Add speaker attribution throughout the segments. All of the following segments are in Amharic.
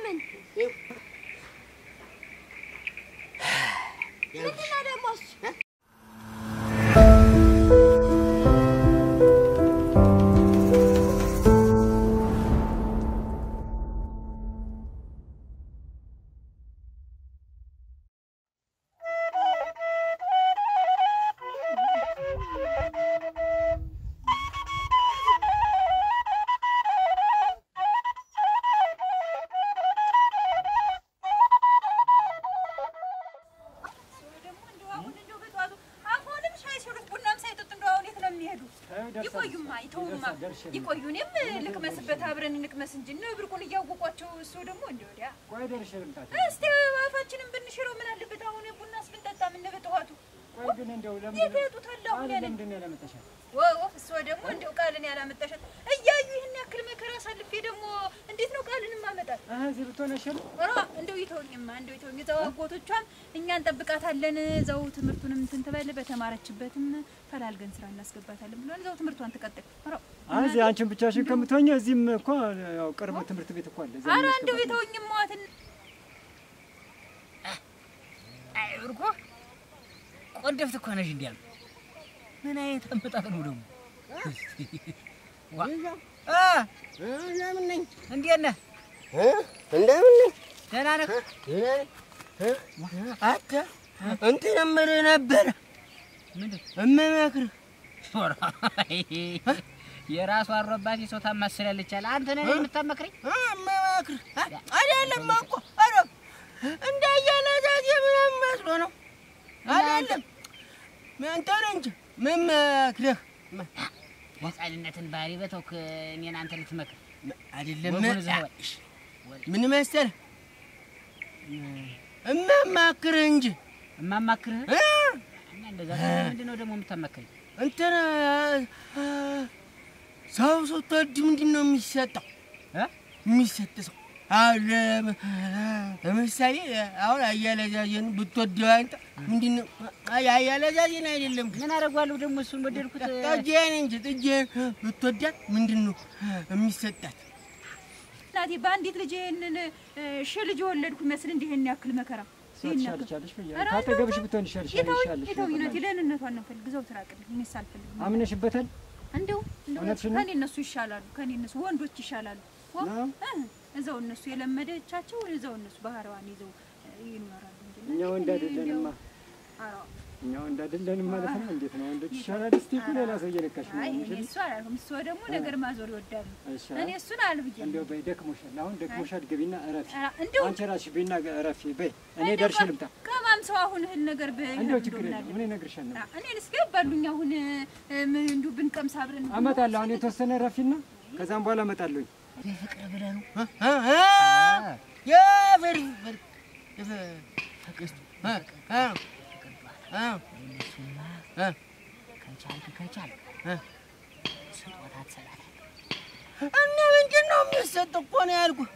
Speaker 1: ለምን ምንድነው ደሞስ ይቆዩንም ልክመስበት አብረን እንቅመስ እንጂ ነብርቁን ያውቋቸው እሱ ደግሞ እንደወዲያ
Speaker 2: ቆይ ደርሽልምጣት
Speaker 1: እስቲ አፋችንን ብንሽረው ምን አለበት አሁን ቡናስ ብንጠጣ ምን ነበጠዋቱ
Speaker 2: ቆይ ግን እንደው ለምን
Speaker 1: ይተጡታለው
Speaker 2: ለምን ያላመጣሻል
Speaker 1: ወው እሱ ደግሞ እንደው ቃልን ያላመጣሻል እያዩ ይሄን ያክል መከራ ሳልፌ ደግሞ እንዴት ነው ቃልን ማመጣት
Speaker 2: እዚህ ብትሆነሽም
Speaker 1: እንደው ይተውኝማ እንደው ይተውኝ ዘዋጎቶቿም እኛን ጠብቃታለን ዘው ትምርቱንም እንትን ተበለ በተማረችበትም ፈላልገን ስራ እናስገባታለን ብለን ዘው ትምርቷን ተቀጥቅ
Speaker 2: አዚ አንቺን ብቻሽን ከምትሆኚ እዚህም እኮ ያው ቅርብ ትምርት ቤት እኮ አለ
Speaker 1: ኧረ እንደው ይተውኝማ ዋትን
Speaker 3: አይርቆ ቆንደፍት እኮ ነሽ እንዲያል ምን አይነት አመጣጥ ነው ደግሞ ዋ ለምን ነኝ እንዴት ነህ
Speaker 4: እንደምን
Speaker 3: ደህና ነህ
Speaker 4: አታ እንት ነበር
Speaker 3: ምንድን
Speaker 4: እመመክር
Speaker 3: የራሷ አሮባቲ ሰው ታማስላለች አለ አንተ ነህ የምታመክረኝ
Speaker 4: እመመክር አይደለም እኮ አረ እንዳያለዛዝ ምንም መስሎ ነው አይደለም ምን ተረንጅ መመክረህ
Speaker 3: ወጻልነትን ባሪ በተውክ እኔን አንተ ልትመክር
Speaker 4: አይደለም ምን መሰለ እማማክርህ እንጂ
Speaker 3: እማማክርህ እና እንደዛ ምንድነው ደግሞ የምታመክረኝ
Speaker 4: እንትን ሰው ስትወድ ምንድነው የሚሰጠው የሚሰጠው አለ ለምሳሌ አሁን አያለዛዝን ብትወደው አንተ ምንድነው አያለዛዝን አይደለም
Speaker 3: ምን አደርጋለሁ ደግሞ እሱን ወደድኩት
Speaker 4: ጥጄን እንጂ ጥጄን ብትወዳት ምንድነው የሚሰጣት
Speaker 1: ናቲ ባንዲት ልጅን ልጅ ወለድኩ መስል እንዲህን ያክል መከራ
Speaker 2: ይሻልሻልሽ ካጠገብሽ ብትሆን ይሻልሻል
Speaker 1: ይተው ይነት ለነነቷን ነው ፈልግ ዘው ተራቅልኝ እኔ ሳልፈልግ
Speaker 2: አምነሽበታል
Speaker 1: እንደው ከኔ እነሱ ይሻላሉ ከኔ እነሱ ወንዶች ይሻላሉ እዛው እነሱ የለመደቻቸው እዛው እነሱ ባህራዋን ይዘው ይኖራሉ እንጂ
Speaker 2: እኛው እንዳደለንማ እኛው እንዳደለንም ማለት ነው እንዴት ነው ወንዶች ይሻላል እስቲ ሌላ ሰው እየነካሽ ነው
Speaker 1: እሱ አላልኩም እሱ ደግሞ ነገር ማዞር ይወዳል እኔ እሱን አልብዬ
Speaker 2: እንደው በይ ደክሞሻል አሁን ደክሞሻል ግቢና እረፊ አንቺ ራስሽ ቢና እረፊ በይ እኔ ደርሼ ልምጣ
Speaker 1: ከማም ሰው አሁን እህል ነገር
Speaker 2: እንደው ችግር የለም እኔ እነግርሻለሁ
Speaker 1: እኔንስ ገባሉኝ አሁን እንደው ብንቀምስ አብረን
Speaker 2: አመጣለሁ አሁን የተወሰነ እረፊና ከዛም በኋላ አመጣለሁ
Speaker 3: ፍቅር ብለህ ነው
Speaker 4: የፍቅር
Speaker 3: ከቻልክ ስጦታ ትሰጣለህ
Speaker 4: እና ምንድነው የሚሰጥ እኮ ነው ያልኩህ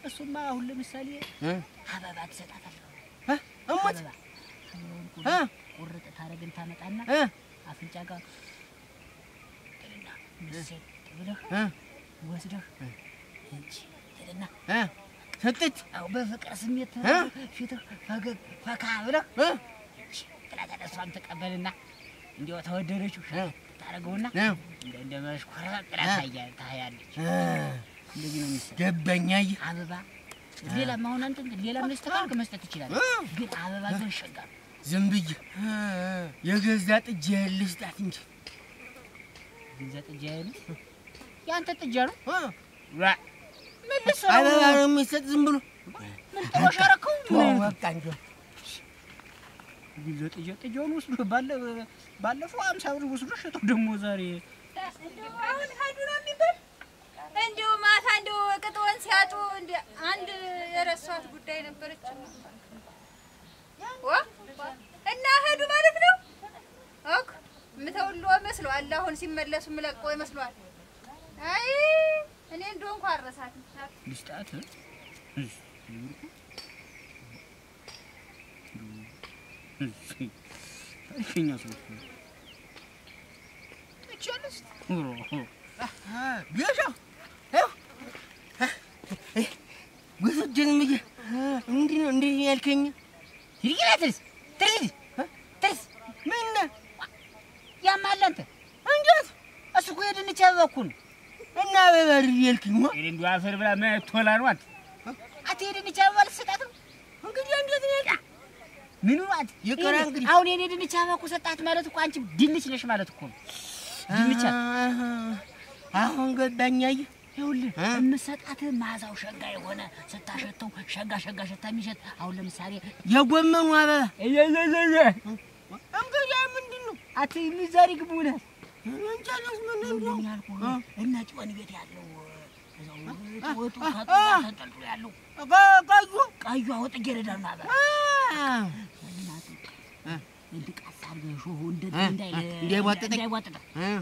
Speaker 3: እሱማ አሁን ለምሳሌ አበባ ትሰጣታለህ
Speaker 4: እሞት
Speaker 3: ቁርጥ ታረግን ታመጣና አፍንጫ ጋር ጥልና ምስጥ ብለህ ወስደህ እንጂ ጥልና
Speaker 4: ሰጥት
Speaker 3: አው በፍቅር ስሜት ፊትህ ፈካ ብለህ ጥላታለሷን ተቀበልና እንዲያው ተወደደችው ታረገውና እንደመሽኮራ ጥላታያ ታያለች እንደዚህ ነው የሚሰጥ
Speaker 4: ገበኛይ
Speaker 3: አበባ ሌላ ማሁን አንተ ሌላ መስጠት መስጠት ይችላል ግን አበባ ግን ሸጋ
Speaker 4: ዝም ብዬ የገዛ ጥጃ ልስጣት እንጂ
Speaker 3: ገዛ ጥጃ ያንተ ጥጃ ነው
Speaker 4: ራ አበባ ነው የሚሰጥ ዝም ብሎ
Speaker 3: ምን ተወሻረከው
Speaker 4: በቃ እንጂ
Speaker 3: ገዛ ጥጃውን ወስዶ ባለፈው 50 ብር ወስዶ ሸጠው ደግሞ ዛሬ
Speaker 1: አሁን ሀዱና የሚባል እንደው ማታ እንደው ቅጥወን ሲያጡ እንደ አንድ የረሳት ጉዳይ ነበረች እና ሀዱ ማለት ነው ኦክ ምተውሎ መስሏል አሁን ሲመለሱ ምለቀው ይመስሏል አይ እኔ እንደው እንኳን አረሳት
Speaker 3: ልስጣት ታሽኛ ሰው እቻለስ
Speaker 4: ወሰደኝ ምዬ እንዴ እንዴ ያልከኝ
Speaker 3: ይርግላትስ ትርስ
Speaker 4: ምን
Speaker 3: ያማላንተ
Speaker 4: እንዴት
Speaker 3: እሱ እኮ የድንች አበባ እኮ ነው
Speaker 4: እና በበር ያልከኝ
Speaker 3: እንደው አፈር ብላ ማይቶላ ነው አት የድንች አበባ ልሰጣት ነው
Speaker 4: እንግዲህ እንዴት ነው ያልከኝ
Speaker 3: ምኑ አት
Speaker 4: ይቀራ እንግዲህ
Speaker 3: አሁን የኔ ድንች አበባ እኮ ሰጣት ማለት እኮ አንቺ ድንች ነሽ ማለት እኮ ነው ድንች
Speaker 4: አሁን ገባኛይ
Speaker 3: ይኸውልህ እምሰጣት ማዛው ሸጋ የሆነ ስታሸተው ሸጋ ሸታ የሚሸት አሁን ለምሳሌ
Speaker 4: የጎመኑ አበባ
Speaker 3: እየየየ
Speaker 4: እንግዲህ ምንድነው
Speaker 3: አትይ ዛሬ ግቡናል
Speaker 4: እንጃለስ ምንድነው
Speaker 3: ያልኩህ እና ጭወን ቤት ያለው እዛው ወጡ ተጠልጥሎ ያለው ቀዩ አወጥ ገረዳል ማለት እንድቃሳል ሾሁ እንዳይዋጥጥ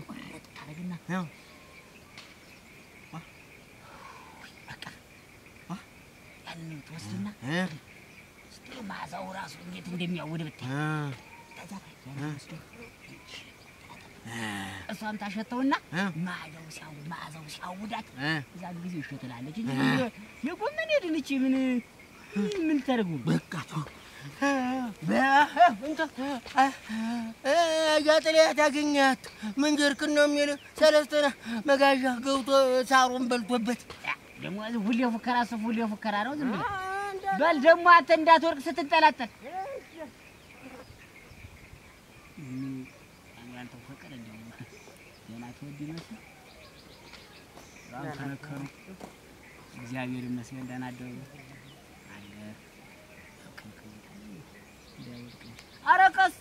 Speaker 3: ወረጥ ታረግና ያንን ትወስድና እስቲ ማዛው ራሱ እንዴት እንደሚያውድ ብታይ ታዛ እሷም ታሸተውና ማዛው ሲያውዳት እዛ ጊዜ ይሸተላለች እንጂ የጎመን የድንች ምን ታረጉ
Speaker 4: በቃቱ ያጥሪያት ያገኛት መንጀርክ ነው የሚል ሰለስተና መጋዣ ገብቶ ሳሩን በልቶበት
Speaker 3: ደሞ ሁሌ ፉከራ ነው ዝም ብለህ በል ደሞ አንተ እንዳትወርቅ ስትንጠላጠል አንተ ፍቅር እንደው የና ተወዲ መስል ተነከሩ እግዚአብሔር ይመስገን ደህና አደሩ አለ አረቀስ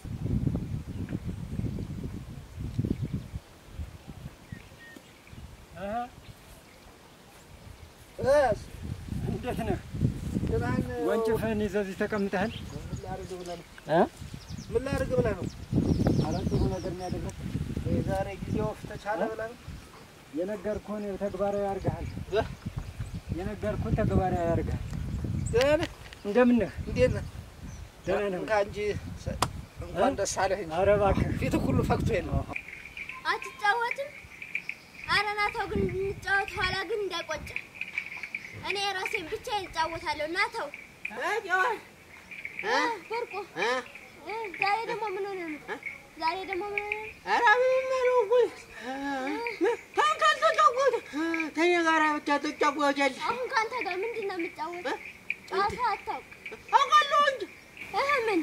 Speaker 2: እንዴት ነህ ወንጭፍህን ይዘህ እዚህ ተቀምጠሃል
Speaker 5: ምን ላድርግ ብለህ ነው
Speaker 2: አላጥሩ ነገር ነው ያደረክ
Speaker 5: የዛሬ ጊዜው ተቻለ ብለህ ነው
Speaker 2: የነገርኩህን ተግባራዊ አድርገሃል የነገርኩህን ተግባራዊ አድርገሃል
Speaker 5: ደህና
Speaker 2: እንደምን ነህ
Speaker 5: እንዴት ነህ
Speaker 2: ደህና ነህ
Speaker 5: እንጂ እንኳን ደስ አለህ
Speaker 2: ኧረ እባክህ
Speaker 5: ፊት ሁሉ ፈክቶ የለም
Speaker 6: አትጫወትም ኧረ ና ተው ግን እንጫወት ኋላ ግን እንዳይቆጭ እኔ ራሴን ብቻዬን እጫወታለሁ ና ተው በርቆ ዛሬ ደግሞ ምን ሆነ ነው ኧረ
Speaker 4: ምን ነው ወይ ታንካል ተጫወት ተኛ ጋር ብቻ ተጫወታለህ
Speaker 6: አሁን ካንተ ጋር ምንድነው የምትጫወተው ጫወታ አታውቅ
Speaker 4: አውቃለሁ እንጂ
Speaker 6: ምን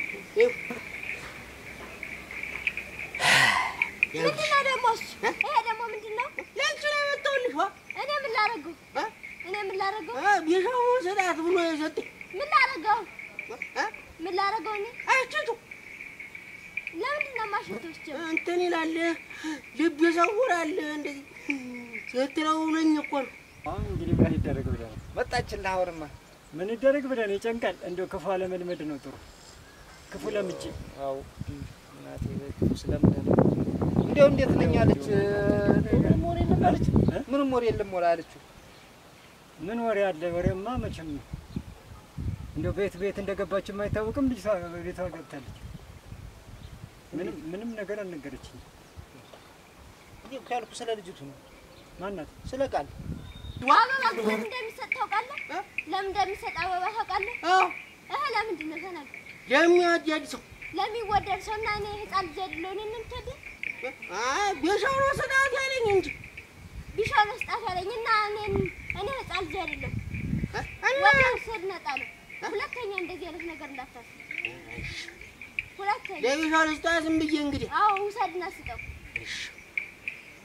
Speaker 6: ምንድነው ደግሞ ይሄ ደግሞ ምንድነው
Speaker 4: ለንቺ ነው የመጣሁልሽ
Speaker 6: እኔ ምን ላደርገው
Speaker 4: ቢሻው ሰዳት ብሎ የሰጠኝ
Speaker 6: ምን ላደርገው እኔ
Speaker 4: አጭቱ
Speaker 6: ለምንድን ነው የማሸተው
Speaker 4: እንትን ይላል ልብ ይሰውራል እንደዚህ ስትለው ነኝ እኮ ነው
Speaker 2: አሁን እንግዲህ ምን ይደረግ ብለህ ነው
Speaker 5: መጣችልህ አሁንማ
Speaker 2: ምን ይደረግ ብለህ ነው ይጨንቃል እንደው ክፉ አለመልመድ ነው ጥሩ ክፉ ለምጪ
Speaker 5: አው እናቴ ስለምን እንደው እንዴት ነኝ አለች ምንም ወሬ የለም አለችው
Speaker 2: ምን ወሬ አለ ወሬማ መቼም እንደው ቤት እንደገባች የማይታወቅም ልጅ ቤቷ ገብታለች ምንም ነገር አልነገረችኝ
Speaker 5: እኔ ካልኩ ስለ ልጅቱ ነው
Speaker 2: ማናት
Speaker 5: ስለ ቃል
Speaker 6: አበባ ለምን እንደሚሰጥ ታውቃለህ ለምን እንደሚሰጥ አበባ ታውቃለህ ለምንድን ነው ተናገር
Speaker 4: የሚወደድ ሰው
Speaker 6: ለሚወደድ ሰውና እኔ ህፃን ልጅ አይደለሁ እኔን እንትን
Speaker 4: ቢሻው ነው ሰዳት ያለኝ እንጂ
Speaker 6: ቢሻው ነው ሰዳት ያለኝ እና እኔ ህፃን ልጅ አይደለሁ ወዲያው ሰድናጣለሁ ሁለተኛ እንደዚህ አይነት ነገር እንዳታስብ ሁለተኛ
Speaker 4: ለቢሻው ልስጣት ብዬ እንግዲህ
Speaker 6: አዎ ውሰድና ስጠው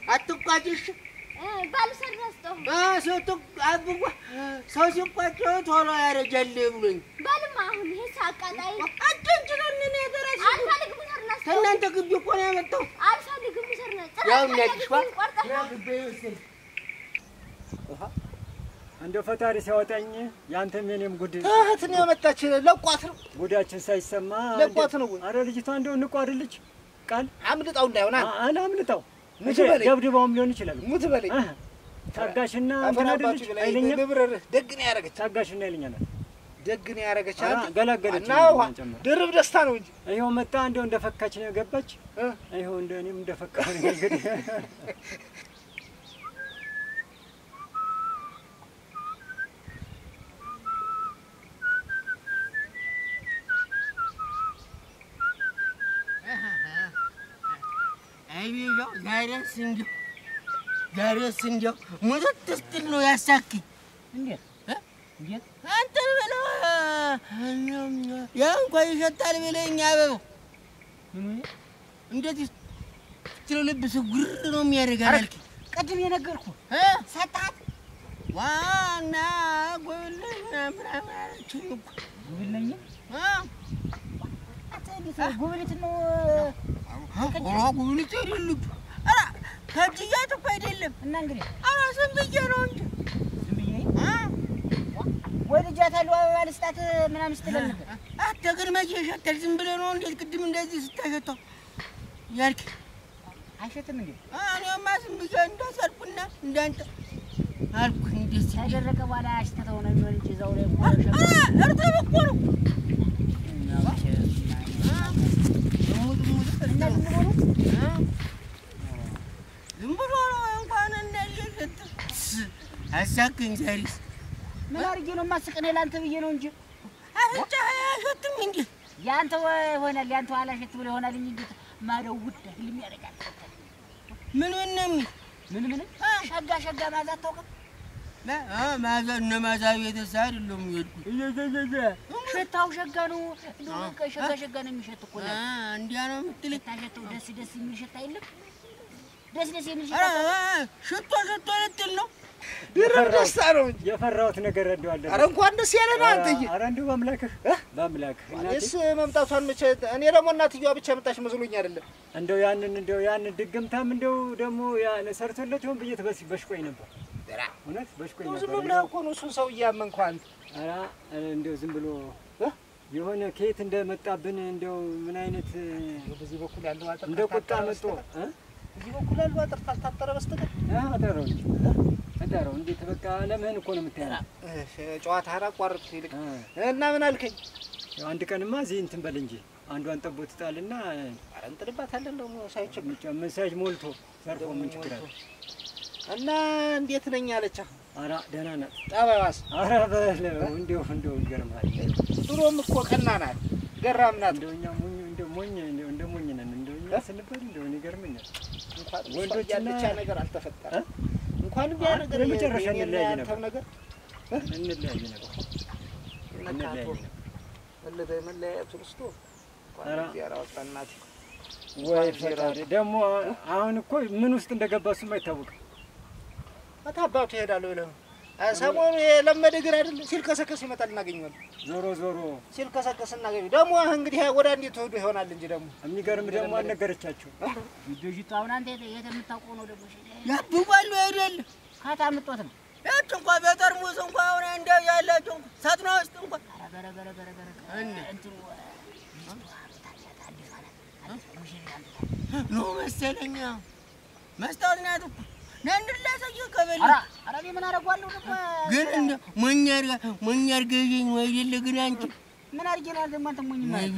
Speaker 4: አትቋጭሽ
Speaker 6: ባልሰራ ስጠው
Speaker 4: ሰው ሲቋጭ ቶሎ ያረጃል ብሎኝ
Speaker 6: ባልማ አሁን ይሄ አቃጣይ
Speaker 4: አትንጭነን እኔ ተራሽ
Speaker 6: አልፈልግም ሰርና
Speaker 4: ከእናንተ ግቢ እኮ ነው ያመጣው
Speaker 6: አልፈልግም ሰርና
Speaker 4: ያው የሚያድሽዋ ግቢ ይወስድ
Speaker 2: እንደው ፈጣሪ ሲያወጣኝ ያንተም የኔም ጉድ
Speaker 5: እህት ነው ያመጣች ለቋት ነው
Speaker 2: ጉዳችን ሳይሰማ
Speaker 5: ለቋት ነው
Speaker 2: አረ ልጅቷ እንደው እንቋድልች ቃል
Speaker 5: አምልጣው እንዳይሆን
Speaker 2: አላምልጣው
Speaker 5: ሙት በለኝ
Speaker 2: ደብድባውም ሊሆን ይችላል
Speaker 5: ሙት በለኝ
Speaker 2: ታጋሽና አንተናደልች አይለኛ
Speaker 5: ንብረር ደግና ያረጋች
Speaker 2: ታጋሽና አይለኛና
Speaker 5: ደግና ያረጋች አንተ
Speaker 2: ገላገለች
Speaker 5: ድርብ ደስታ ነው እንጂ
Speaker 2: ይሄው መጣ እንደው እንደፈካች ነው ገባች ይሄው እንደኔም እንደፈካው ነው እንግዲህ
Speaker 4: ዛሬስ እንደው ሙት ስትል ነው ያሳክኝ
Speaker 3: እንዴት እንዴት
Speaker 4: አንተ በለው ያ እንኳን ይሸታል ብለኝ አበባው
Speaker 3: ምን
Speaker 4: እንደዚህ ትልብስ ጉር ነው የሚያደርጋል
Speaker 3: ቀድም የነገርኩ ሰጣት
Speaker 4: ዋና ጎልኛ ምራማችን
Speaker 3: ጉብልኝ አታንዲት ጉብልት ነው
Speaker 4: ጉብልት አይደለም አራ ከጅያት እኮ አይደለም
Speaker 3: እና እንግዲህ
Speaker 4: አራ ዝም ብዬ ነው እንጂ
Speaker 3: ዝም ብዬ ወልጃታለሁ አባልስታት ምናምን ስትል ነበር
Speaker 4: አንተ ግን መቼ ሸተል ዝም ብለህ ነው እንዴት ቅድም እንደዚህ ስታሸተው ያልክ
Speaker 3: አይሸትም እንዴ
Speaker 4: እኔማ ዝም ብዬ እንዳሰርኩና እንዳንተ አልኩ እንዴት
Speaker 3: ያደረቀ በኋላ አሽተተው ነው የሚሆን እንጂ እዛው ላይ
Speaker 4: እርጥብ እኮ ነው ዝም ብሎ ነው እንኳን እንደዚህ አሳክኝ ዛሬስ
Speaker 3: ምን አድርጌ ነው የማስቀኔ ላንተ ብዬ ነው እንጂ
Speaker 4: አፍንጫ አያሸትም እንዴ
Speaker 3: ያንተ ይሆናል ያንተ አላሸት ብሎ ይሆናል እንጂ ማደው ውድ ህልም ያደርጋል
Speaker 4: ምን
Speaker 3: ሸጋ ማዛ አታውቅም
Speaker 4: ማዛ እነ ማዛ ቤተሰብ አይደለም ይልኩ
Speaker 3: ሽታው ሸጋ ነው ሸጋ ነው የሚሸት እኮ
Speaker 4: እንዲያ ነው የምትል
Speaker 3: ታሸተው ደስ የሚል ሽታ የለም ደስ የሚል ሽታ
Speaker 4: ሽቶ ልትል ነው
Speaker 2: ደስታ ነው የፈራሁት ነገር እንደዋለ
Speaker 5: ኧረ እንኳን ደስ ያለና አንተዬ
Speaker 2: ኧረ እንደው በአምላክህ
Speaker 5: እኔስ መምጣቷን መቼ እኔ ደግሞ እናትየዋ ብቻ መጣሽ መስሎኝ አይደለም
Speaker 2: እንደው ያንን ድግምታም እንደው ደግሞ ያን ሰርቶለት ይሆን ብዬ በሽቆኝ ነበር እውነት በሽቆኝ ነበር
Speaker 5: ዝም ብለህ እኮ ነው እሱን ሰው እያመንኩ አንተ
Speaker 2: ኧረ እንደው ዝም ብሎ የሆነ ከየት እንደመጣብን እንደው ምን አይነት
Speaker 5: በዚህ በኩል ያለው አጥር
Speaker 2: እንደ ቁጣ መጥቶ
Speaker 5: በዚህ በኩል ያለው አጥር ካልታጠረ በስተቀር
Speaker 2: አዳረው እንዴት በቃ ለምን እኮ ነው የምታየው
Speaker 5: ጨዋታ አቋርጥ ይልቅ እና ምን አልከኝ
Speaker 2: አንድ ቀንማ እዚህ እንትን በል እንጂ አንዷን ጠቦት ጣልና
Speaker 5: ኧረ እንጥልባታለን ደግሞ ሳይቸግር
Speaker 2: መሳጅ ሞልቶ ሰርፎ ምን ችግር አለ
Speaker 5: እና እንዴት ነኝ አለቻ
Speaker 2: ኧረ ደህና ናት
Speaker 5: ጠባባስ
Speaker 2: ኧረ በለው እንደው ይገርማል
Speaker 5: ድሮም እኮ ቀና ናት ገራም ናት
Speaker 2: እንደውኛ ሞኝ ነን እንደውኛ ስንበል እንደው ይገርመኛል
Speaker 5: እንኳን ወንዶች ያለቻ ነገር አልተፈጠረም እንኳን ቢያ ነገር
Speaker 2: ለመጨረሻ እንለያይ
Speaker 5: ነበር መለያየቱ ውስጥ
Speaker 2: ኧረ
Speaker 5: ያራውጣናት
Speaker 2: ወይ ፈጣሪ ደግሞ አሁን እኮ ምን ውስጥ እንደገባ እሱም አይታወቅም
Speaker 5: አታባቱ ይሄዳል ብለው ሰሞኑ የለመደ ግራ አይደል ሲልከሰከስ ይመጣል እናገኘዋለን
Speaker 2: ዞሮ
Speaker 5: ሲልከሰከስ እናገኘው ደግሞ እንግዲህ ወደ እንዴት ሆዶ ይሆናል እንጂ ደግሞ
Speaker 2: የሚገርም ደግሞ አልነገረቻቸው
Speaker 3: ልጅቷውን አንተ የምታውቀው ነው ደግሞ
Speaker 4: ያብባሉ አይደል
Speaker 3: ካታምጦት ነው
Speaker 4: እንኳን በጠርሙስ እንኳን አሁን እንደው ያላችሁ ሳጥና ውስጥ እንኳን
Speaker 3: ገረ እንትኑ
Speaker 4: ነው መሰለኛ መስታወት ናት እኮ ነንድላሰው ከበል
Speaker 3: ኧረ እኔ ምን አደርገዋለሁ
Speaker 4: ግን እንደ ሞኝ አድርገሽኝ ወይ አይደለ ግን አንቺ
Speaker 3: ምን አድርጌ ነው ደግሞ አንተ ሞኝ ማለት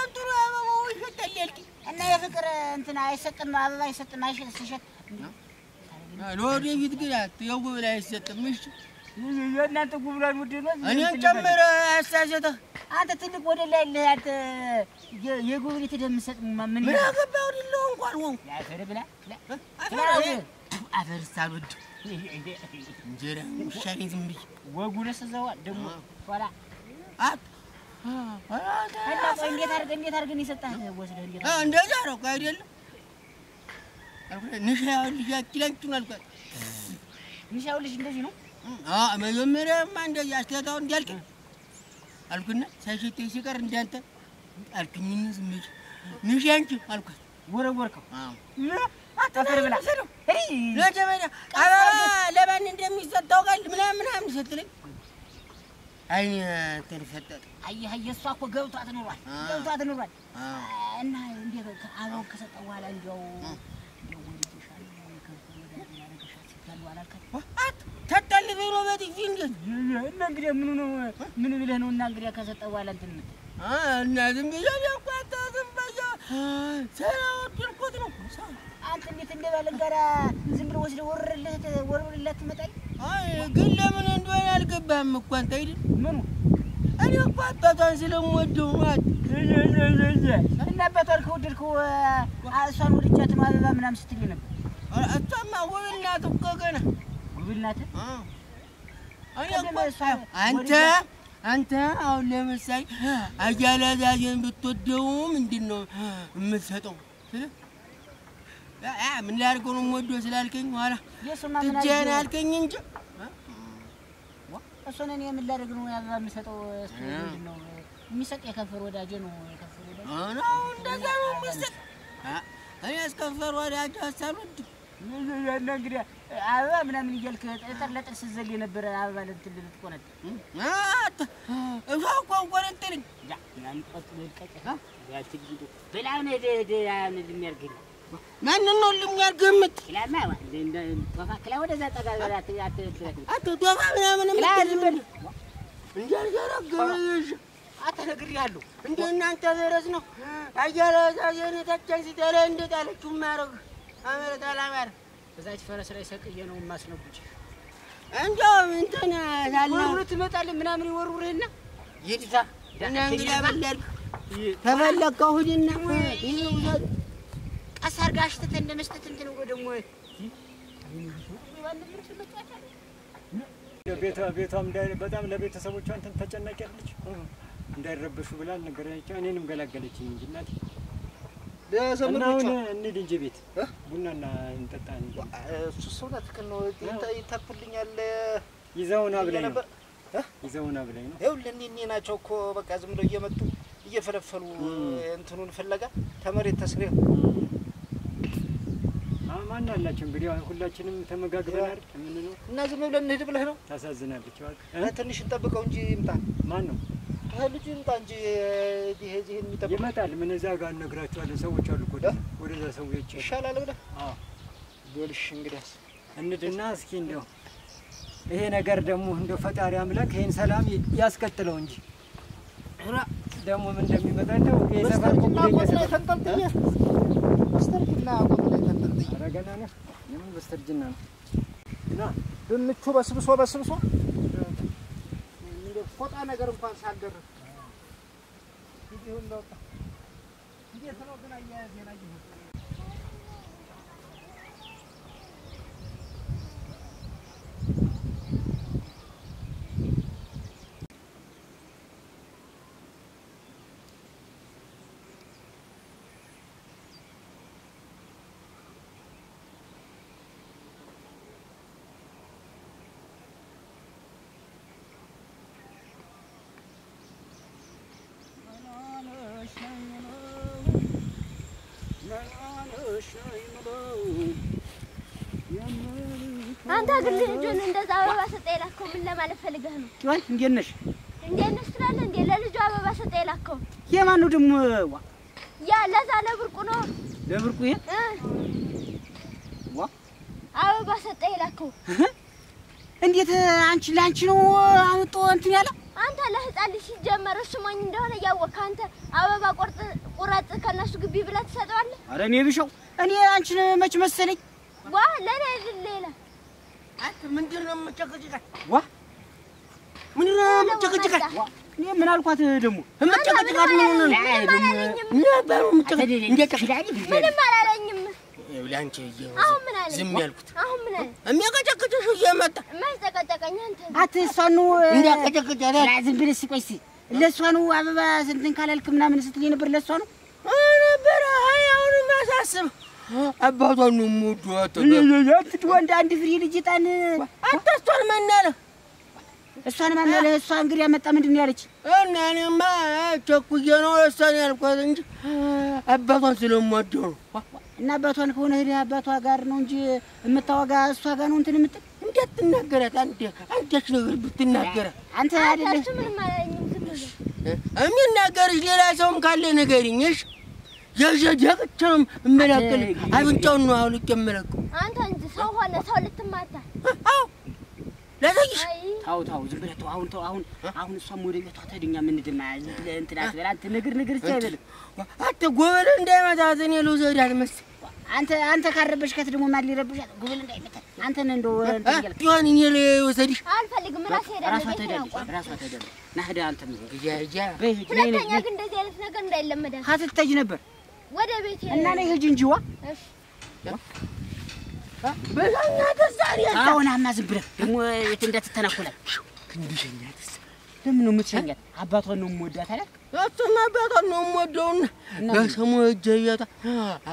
Speaker 4: እንትኑ አበባው ይሸታል ያልኪ
Speaker 3: እና የፍቅር እንትን አይሰጥም አበባ አይሰጥም ሲሸት
Speaker 4: ለወደፊት ግን አትየው ብላ አይሰጥም እሺ
Speaker 3: የእናንተ ጉብላን ውድ ነው
Speaker 4: እኔን ጨምረ አሳሰተህ
Speaker 3: አንተ ትልቅ ወደ ላይ ለአንተ የጉብሊት ደም ሰጥ ምን
Speaker 4: አገባው አይደለው እንኳን ወው
Speaker 3: ያፈር ብላ
Speaker 4: አፈር ሳልወድ እንጀራ ሻሪ ዝም ብዬ
Speaker 3: ወጉነስ ዘዋ ደግሞ ኋላ እንዴት አድርገን የሰጣህ ወስደህ እንዴት
Speaker 4: እንደዛ ነው አይደለም ንሻው ልጅ ያችላንቱን አልኳት
Speaker 3: ንሻው ልጅ እንደዚህ ነው
Speaker 4: መጀመሪያማ እንደዚህ አስተታው እንዲያልክ አልኩና ሳይሸቴ ሲቀር እንዳንተ አልኩኝ ዝም ብዬ ንሻንቺ አልኳት
Speaker 3: ወረወርከው አታፈር ብላ
Speaker 4: ለጀመሪያ ለማን እንደሚሰጠው ቃል ምናምን ስትለኝ አይኔ ተንፈጠጥ
Speaker 3: አየህ እሷ እኮ ገብቷት ኖሯል እና እንዴት አበው ከሰጠው በኋላ እንደው
Speaker 4: ተጠልፈ ነው በጥፊ እንዴት
Speaker 3: እና እንግዲህ ምን ብለህ ነው እና እንግዲህ ከሰጠው በኋላ እንትን
Speaker 4: እና ዝም ብዬ ያቋጣ ዝም ብዬ ሰራውልኩት ነው
Speaker 3: አንተ እንዴት እንደባለጋራ ዝም ብሎ ወስደ ወርውርለት ትመጣለህ
Speaker 4: ግን ለምን እንደሆነ አልገባህም እኮ አንተ አይደል
Speaker 3: ምኑ
Speaker 4: እኔ እኮ አባቷን ስለምወደው
Speaker 3: እና አባቷን ከወደድከው እሷን ወድጃት ነው አበባ ምናምን ስትል ነበር።
Speaker 4: እሷማ ውብ ናት እኮ ገና
Speaker 3: ውብ ናት።
Speaker 4: እኔ እኮ አንተ አሁን ለምሳሌ አያላዛዜን ብትወደው ምንድን ነው የምትሰጠው? ምን ላድርገው ነው የምወደው ስላልከኝ ኋላ ትቼን ያልከኝ እንጂ
Speaker 3: እሱን እኔ ምን ላድርግ ነው አበባ የምሰጠው? እሱ ምንድን ነው የሚሰጥ? የከንፈር ወዳጄ ነው። የከንፈር ወዳጄ
Speaker 4: ነው እንደዛ ነው የሚሰጥ። እኔ እስከንፈር ወዳጄ አሳልወድም።
Speaker 3: እንግዲህ አበባ ምናምን እያልክ ጠር ለጥር ስትዘል የነበረ አበባ ለእንትን ልትቆነጥ
Speaker 4: እሷ እኮ ቆነጠለኝ።
Speaker 3: ምናምን ቆጥ ልቀቅ ያትግዱ በላው ነው የሚያርግልህ።
Speaker 4: ማንን ነው የሚያርገምት?
Speaker 3: ክላማ እንደ ቶፋ ክላ ወደዛ ጠጋ በላት
Speaker 4: ቶፋ ምናምን የምትል እንዲያርገረገበሽ
Speaker 3: አትነግሪያለሁ።
Speaker 4: እንደ እናንተ በረስ ነው አያላዛዜን ታቻን ሲተለ እንዴት አለችው ማረግ አመረታ ላማር
Speaker 3: በዛች ፈረስ ላይ ሰቅዬ ነው ማስነብጭ
Speaker 4: እንደው እንትን
Speaker 3: ወሩት ትመጣለህ ምናምን ይወሩርህና ይድዛ
Speaker 4: እና እንግዲህ አበላልክ ተበለከው ሁዲና ይውዘድ
Speaker 3: ቀስ አድርጋሽ እንደመስጠት እንትን ነው ደግሞ
Speaker 2: ቤቷም በጣም ለቤተሰቦቿ እንትን ተጨናቂያለች እንዳይረበሹ ብላ ነገረቻቸው። እኔንም ገላገለችኝ እንጂ እናቴ
Speaker 5: ለዘመዶቿ
Speaker 2: እንሂድ እንጂ ቤት ቡናና እንጠጣ እንጂ
Speaker 5: እሱ ሰውና ትክክል ነው። ይታኩልኛል
Speaker 2: ይዘውና ብለኝ ነው
Speaker 5: ይኸውልህ እኔ ናቸው እኮ በቃ ዝም ብለው እየመጡ እየፈለፈሉ እንትኑን ፍለጋ ተመሬት ተስሪው
Speaker 2: ማን አላችሁ እንግዲህ ሁላችንም ተመጋግበን አይደል ምን ነው
Speaker 5: እና ዝም ብለን እንሂድ ብለህ ነው?
Speaker 2: ታሳዝናለች
Speaker 5: እባክህ ትንሽ እንጠብቀው እንጂ ይምጣ።
Speaker 2: ማን ነው?
Speaker 5: ልጅ ይምጣ እንጂ እዚህ የሚጠብቅ
Speaker 2: ይመጣል። ምን እዛ ጋር እነግራቸዋለሁ። ሰዎች አሉ እኮ ወደዛ ሰዎች
Speaker 5: ይሻላል ብለህ? አዎ በልሽ እንግዲያስ
Speaker 2: እንድና እስኪ እንደው ይሄ ነገር ደግሞ እንደው ፈጣሪ አምላክ ይሄን ሰላም ያስቀጥለው እንጂ ደግሞ ምን እንደሚመጣ እንደው የዘፈን ኮምፕሌት
Speaker 5: ተንጠልጥዬ በስተርጅና ቆም ላይ ተንጠልጥዬ
Speaker 2: አረጋና ነው የምን በስተርጅና ነው እና
Speaker 5: ድንቹ በስብሶ እንደው ፎጣ ነገር እንኳን ሳልደርስ ይሁን ነው። እንዴት ነው ግን አያያዝ የናየው?
Speaker 6: አንተ ግን ልጁን እንደዛ አበባ ሰጠህ የላከው ምን ለማለት ፈልገህ ነው?
Speaker 3: ወይ እንዴት ነሽ
Speaker 6: ትላለህ እንዴ? ለልጁ አበባ ሰጠህ የላከው
Speaker 3: የማን ነው ደግሞ?
Speaker 6: ያ ለዛ ለብርቁ ነው።
Speaker 3: ለብርቁ ይሄ
Speaker 6: አበባ ሰጠህ የላከው
Speaker 3: እንዴት ላንቺ ነው አምጦ እንትን ያለ?
Speaker 6: አንተ ለህፃን ልጅ ሲጀመር እሱ ማን እንደሆነ ያወቅህ አንተ አበባ ቁረጥ ከነሱ ግቢ ብለህ ትሰጠዋለህ?
Speaker 3: ኧረ እኔ ብሻው እኔ አንቺን መች መሰለኝ
Speaker 6: ለኔ ሌላ
Speaker 4: አንተ ምንድነው የምትጨቅጭቀኝ?
Speaker 3: ምንድነው የምትጨቅጭቀኝ? እኔ ምን አልኳት ደግሞ?
Speaker 4: የምትጨቅጭቃት ምን ነው? ነበር የምትጨቅጭቀኝ እንዴ?
Speaker 6: ምንም አላለኝም።
Speaker 4: ላንቺ
Speaker 6: አሁን ምን አለ?
Speaker 4: ዝም ያልኩት
Speaker 6: አሁን ምን አለ?
Speaker 4: የሚያቀጨቅጭሽ እየመጣ
Speaker 6: ማይጨቀጨቀኝ አንተ
Speaker 3: እሷን ነው
Speaker 4: እንዲያቀጨቅጭ
Speaker 3: ዝም ብለሽ ቆይ እስኪ ለእሷ ነው አበባ እንትን ካላልክ ምናምን ስትል ነበር። ለእሷ ነው
Speaker 4: ነበረ አሁን ማሳስብ አባቷን ነው የምወዷት።
Speaker 3: ወንድ አንድ ፍሬ ልጅ ጣን
Speaker 4: አንተ እሷን ማን አለህ?
Speaker 3: እሷን ማን አለህ? እሷ እንግዲህ ያመጣ ምንድን ነው ያለች?
Speaker 4: እና እኔማ ቸኩዬ ነው እሷን ያልኳት እንጂ አባቷን ስለምወደው ነው።
Speaker 3: እና አባቷን ከሆነ ሄደህ አባቷ ጋር ነው እንጂ የምታወጋ እሷ ጋር ነው እንትን የምትል
Speaker 4: እንዴት ትናገራት? አንተሽ ነገር ብትናገራት
Speaker 3: አንተ አይደለህ
Speaker 6: ምንም አላለኝም። ዝም ብለህ
Speaker 4: የሚናገርሽ ሌላ ሰውም ካለ ንገሪኝ። እሺ የጀጀቅቸም እመላከል አብንጫውን ነው አሁን እከመለከው
Speaker 6: አንተ እንጂ ሰው ሆነ ሰው ልትማታ
Speaker 4: አው ለዘይሽ
Speaker 3: ታው ዝም ብለህ ተው። አሁን እሷም ወደ ቤቷ ተድኛ ምን ድማ ዝም ብለህ እንትን አትበል። አንተ ነገር እስኪ አይበልም።
Speaker 4: አንተ ጎበል እንዳይመታት እኔ ልውሰዳት መሰለኝ።
Speaker 3: አንተ ካረበሽከት ደግሞ ማን ሊረብሻት? ጉብል እንዳይመታ አንተን እንደው እንትን ይልክ
Speaker 4: ያን እኔ ለወሰድሽ
Speaker 6: አልፈልግም። ራሴ ሄዳለሁ።
Speaker 3: ራሷ ትሄዳለች። ና ሂድ አንተም
Speaker 4: ያ
Speaker 6: ሁለተኛ ግን እንደዚህ አይነት ነገር እንዳይለመድ
Speaker 3: ሀትተጅ ነበር
Speaker 6: ወደ ቤት
Speaker 3: እና ነይ ሂጂ እንጂ ዋ
Speaker 6: እሺ
Speaker 4: በዛኛ ተሳሪ
Speaker 3: አሁንማ ዝም ብለህ ደግሞ የት እንዳትተናኮላት
Speaker 4: ክንድሸኛ ተሳ
Speaker 3: ለምን ነው የምትሸኛት? አባቷን ነው የምወዳት አይደል?
Speaker 4: እሱማ አባቷን ነው የምወደውና በሰሙ እጀያታ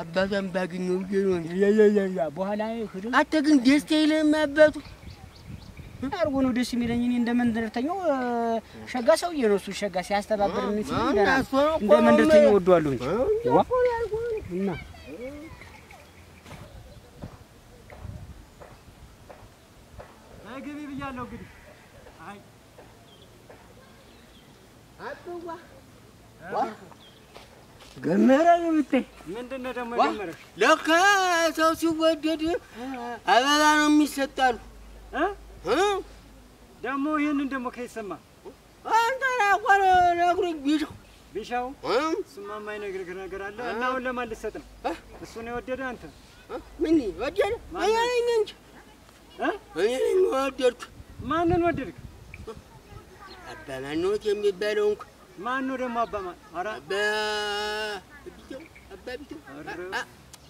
Speaker 4: አባቷን ባገኘው
Speaker 3: ያ በኋላ ሂድ
Speaker 4: አንተ ግን ደስ ይልም አባቱ
Speaker 3: አርጎ ነው ደስ የሚለኝ። እኔ እንደ መንደርተኛው ሸጋ ሰውዬ ነው እሱ ሸጋ ሲያስተባብር ምን ሲል እንደ መንደርተኛው ወደዋለሁ እንጂ ዋ እና
Speaker 2: ግቢ ብያለሁ እንግዲህ አይ
Speaker 4: አጥዋ ገመረ ነው የምትይ
Speaker 2: ምንድነው ደግሞ ገመረሽ?
Speaker 4: ለካ ሰው ሲወደድ አበባ ነው የሚሰጣሉ
Speaker 2: ደግሞ ይሄንን ደግሞ ከይሰማ
Speaker 4: አንተ አቋረ ነግሩኝ
Speaker 2: ቢሻው እሱማ የማይነግርህ ነገር አለ እና አሁን ለማን ልትሰጥ ነው? እሱ ነው የወደደ አንተ
Speaker 4: ምን ወደደ? እኔ ነኝ እንጂ እኔ ነኝ ወደድኩ።
Speaker 2: ማንን ወደድክ?
Speaker 4: አባ ማንነት የሚባለው እንኳ
Speaker 2: ማን ነው ደግሞ አባ ማን? ኧረ
Speaker 4: አባ ቢተው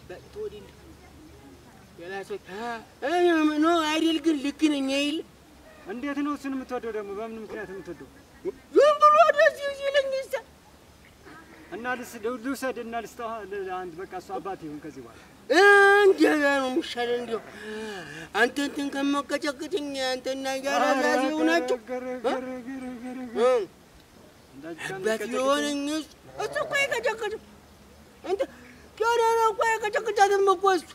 Speaker 4: በቶዲል የላሶት ኖ አይደል ግን ልክ ነኝ አይደል?
Speaker 2: እንዴት ነው እሱን የምትወደው ደግሞ? በምን ምክንያት የምትወደው?
Speaker 4: ዝም ብሎ ደስ ይለኝ እዛ
Speaker 2: እና ልውሰድና ልስጠው አንድ በቃ እሱ አባት ይሁን ከዚህ በኋላ
Speaker 4: እንደዛ ነው የሚሻለው። እንደው አንተ እንትን ከመቀጨቅጭኝ አንተና ያራዛዚ ሆናችሁ አባት የሆነኝስ እሱ እኮ አይቀጨቅጭም። አንተ ጆሮን እኮ አይቀጨቅጫትም እኮ እሱ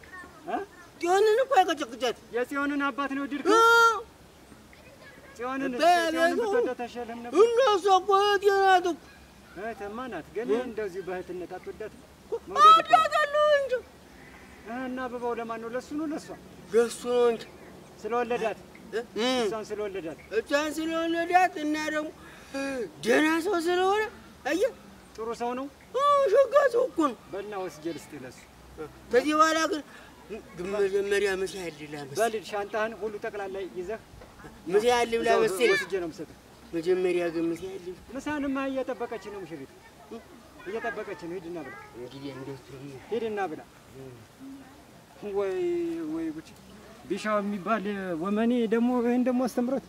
Speaker 4: ጽዮንን እኮ አይቀጨቅጫትም።
Speaker 2: የጽዮንን አባት ነው የወደድከው? ጽዮንን ብትወዳት አይሻልም ነበር?
Speaker 4: እነሱ እኮ እህቴ ናት እኮ
Speaker 2: እህትማ ናት፣ ግን እንደዚሁ በእህትነት አትወዳትም?
Speaker 4: እወዳታለሁ እንጂ
Speaker 2: እና አበባው ለማን ነው? ለእሱ ነው ለእሷ?
Speaker 4: ለእሱ ነው እንጂ
Speaker 2: ስለወለዳት እሷን ስለወለዳት
Speaker 4: እና ደግሞ ደህና ሰው ስለሆነ አየህ
Speaker 2: ጥሩ ሰው ነው።
Speaker 4: ሸጋ ሰው እኮ ነው።
Speaker 2: በልና ወስጄ ልስጥህ ለእሱ።
Speaker 4: ከዚህ በኋላ ግን መጀመሪያ ምሳ ያልብላ መሰለኝ።
Speaker 2: በል ሻንጣህን ሁሉ ጠቅላላ ይዘህ
Speaker 4: ምሳ ያልብላ መሰለኝ።
Speaker 2: ወስጄ ነው የምሰጥህ።
Speaker 4: መጀመሪያ ግን ምሳ ያልብላ።
Speaker 2: ምሳንማ እየጠበቀች ነው ሙሽሪት፣ እየጠበቀች ነው። ሂድና ብላ፣ ሂድና ብላ። ወይ ጉቺ ቢሻው የሚባል ወመኔ ደግሞ ይሄን ደግሞ አስተምሮት